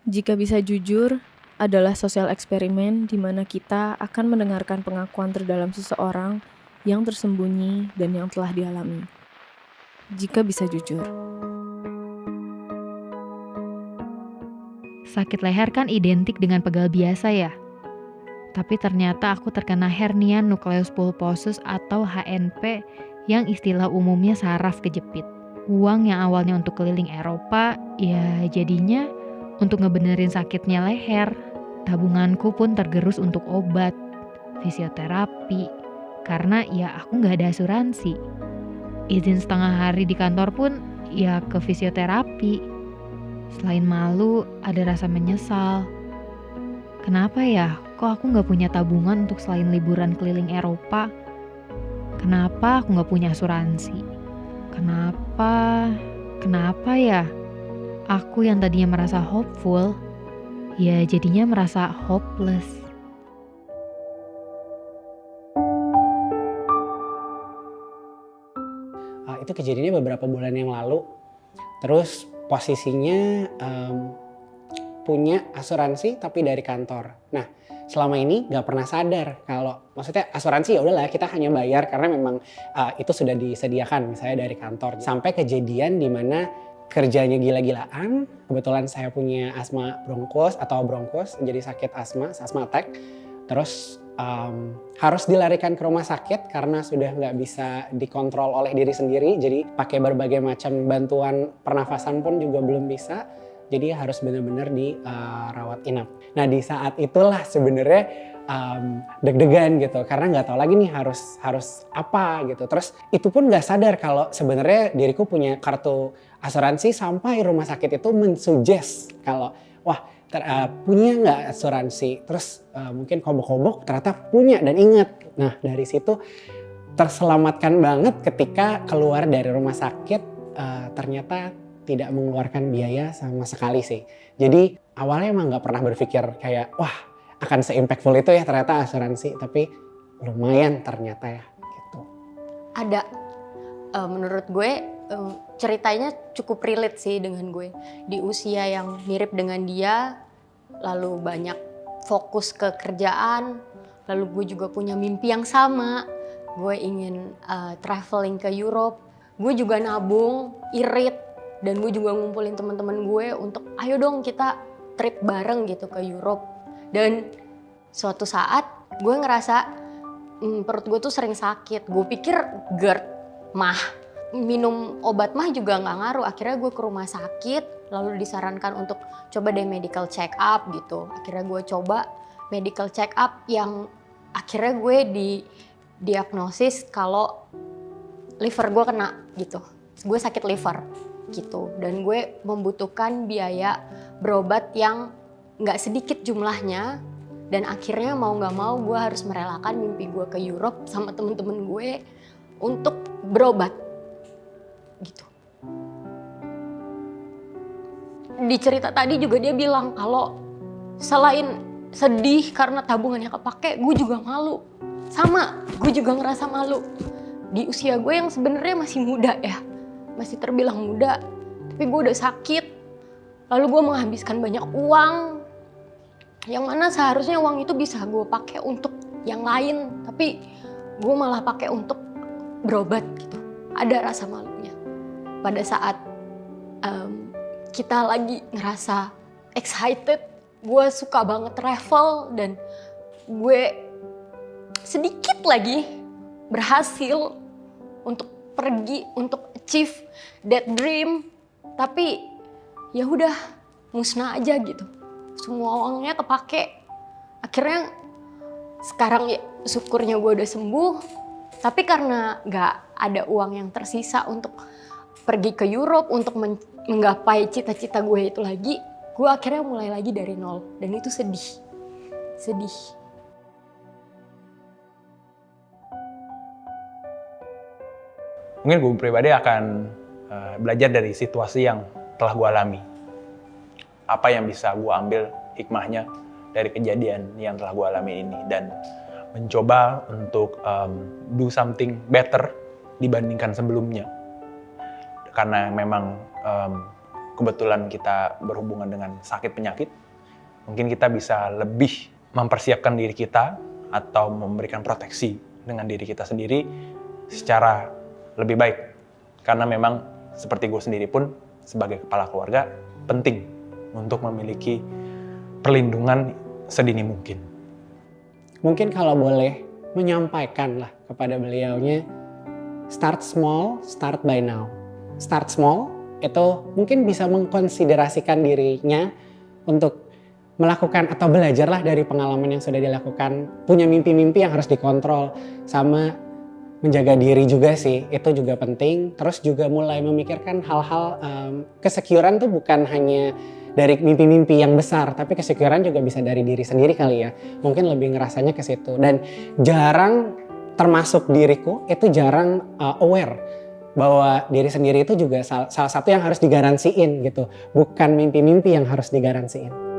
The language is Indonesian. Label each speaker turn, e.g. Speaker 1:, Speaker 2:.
Speaker 1: Jika bisa jujur, adalah sosial eksperimen di mana kita akan mendengarkan pengakuan terdalam seseorang yang tersembunyi dan yang telah dialami. Jika bisa jujur.
Speaker 2: Sakit leher kan identik dengan pegal biasa ya? Tapi ternyata aku terkena hernia nucleus pulposus atau HNP yang istilah umumnya saraf kejepit. Uang yang awalnya untuk keliling Eropa, ya jadinya untuk ngebenerin sakitnya leher. Tabunganku pun tergerus untuk obat, fisioterapi, karena ya aku nggak ada asuransi. Izin setengah hari di kantor pun ya ke fisioterapi. Selain malu, ada rasa menyesal. Kenapa ya, kok aku nggak punya tabungan untuk selain liburan keliling Eropa? Kenapa aku nggak punya asuransi? Kenapa ya? Aku yang tadinya merasa hopeful, ya jadinya merasa hopeless.
Speaker 3: Itu kejadiannya beberapa bulan yang lalu. Terus posisinya punya asuransi tapi dari kantor. Nah, selama ini nggak pernah sadar kalau maksudnya asuransi ya udahlah kita hanya bayar karena memang itu sudah disediakan misalnya dari kantor. Sampai kejadian di mana kerjanya gila-gilaan. Kebetulan saya punya asma bronkus jadi sakit asma attack. Terus harus dilarikan ke rumah sakit karena sudah nggak bisa dikontrol oleh diri sendiri. Jadi pakai berbagai macam bantuan pernafasan pun juga belum bisa. Jadi harus benar-benar dirawat inap. Nah di saat itulah sebenarnya deg-degan gitu karena nggak tahu lagi nih harus apa gitu. Terus itu pun nggak sadar kalau sebenarnya diriku punya kartu asuransi sampai rumah sakit itu mensuggest kalau wah punya nggak asuransi. Terus mungkin kobok-kobok ternyata punya dan ingat. Nah dari situ terselamatkan banget ketika keluar dari rumah sakit ternyata tidak mengeluarkan biaya sama sekali sih. Jadi awalnya emang nggak pernah berpikir kayak wah akan se-impactful itu ya ternyata asuransi. Tapi lumayan ternyata ya gitu.
Speaker 4: Ada menurut gue ceritanya cukup relate sih dengan gue. Di usia yang mirip dengan dia, lalu banyak fokus ke kerjaan, lalu gue juga punya mimpi yang sama. Gue ingin traveling ke Europe, gue juga nabung, irit, dan gue juga ngumpulin teman-teman gue untuk ayo dong kita trip bareng gitu ke Europe. Dan suatu saat gue ngerasa perut gue tuh sering sakit. Gue pikir GERD, mah. Minum obat mah juga gak ngaruh. Akhirnya gue ke rumah sakit, lalu disarankan untuk coba deh medical check up gitu. Akhirnya gue coba medical check up yang akhirnya gue diagnosis kalau liver gue kena gitu. Gue sakit liver gitu. Dan gue membutuhkan biaya berobat yang gak sedikit jumlahnya. Dan akhirnya mau gak mau gue harus merelakan mimpi gue ke Europe sama temen-temen gue untuk berobat gitu. Di cerita tadi juga dia bilang kalau selain sedih karena tabungannya kepake, gue juga malu. Sama, gue juga ngerasa malu. Di usia gue yang sebenarnya masih muda ya, masih terbilang muda, tapi gue udah sakit. Lalu gue menghabiskan banyak uang, yang mana seharusnya uang itu bisa gue pakai untuk yang lain, tapi gue malah pakai untuk berobat gitu. Ada rasa malunya. Pada saat kita lagi ngerasa excited, gue suka banget travel dan gue sedikit lagi berhasil untuk pergi, untuk achieve that dream. Tapi ya udah musnah aja gitu. Semua uangnya kepake. Akhirnya sekarang ya syukurnya gue udah sembuh. Tapi karena gak ada uang yang tersisa untuk pergi ke Europe, untuk menggapai cita-cita gue itu lagi, gue akhirnya mulai lagi dari nol. Dan itu sedih. Sedih.
Speaker 5: Mungkin gue pribadi akan belajar dari situasi yang telah gue alami. Apa yang bisa gue ambil hikmahnya dari kejadian yang telah gue alami ini. Dan mencoba untuk do something better dibandingkan sebelumnya. Karena memang kebetulan kita berhubungan dengan sakit penyakit, mungkin kita bisa lebih mempersiapkan diri kita atau memberikan proteksi dengan diri kita sendiri secara lebih baik. Karena memang seperti gue sendiri pun sebagai kepala keluarga penting untuk memiliki perlindungan sedini mungkin.
Speaker 3: Mungkin kalau boleh menyampaikan lah kepada beliaunya, start small, start by now. Start small itu mungkin bisa mengkonsiderasikan dirinya untuk melakukan atau belajarlah dari pengalaman yang sudah dilakukan, punya mimpi-mimpi yang harus dikontrol, sama menjaga diri juga sih, itu juga penting. Terus juga mulai memikirkan hal-hal kesecurean tuh bukan hanya dari mimpi-mimpi yang besar, tapi kesecurean juga bisa dari diri sendiri kali ya. Mungkin lebih ngerasanya ke situ. Dan jarang, termasuk diriku, itu jarang aware bahwa diri sendiri itu juga salah satu yang harus digaransiin gitu. Bukan mimpi-mimpi yang harus digaransiin.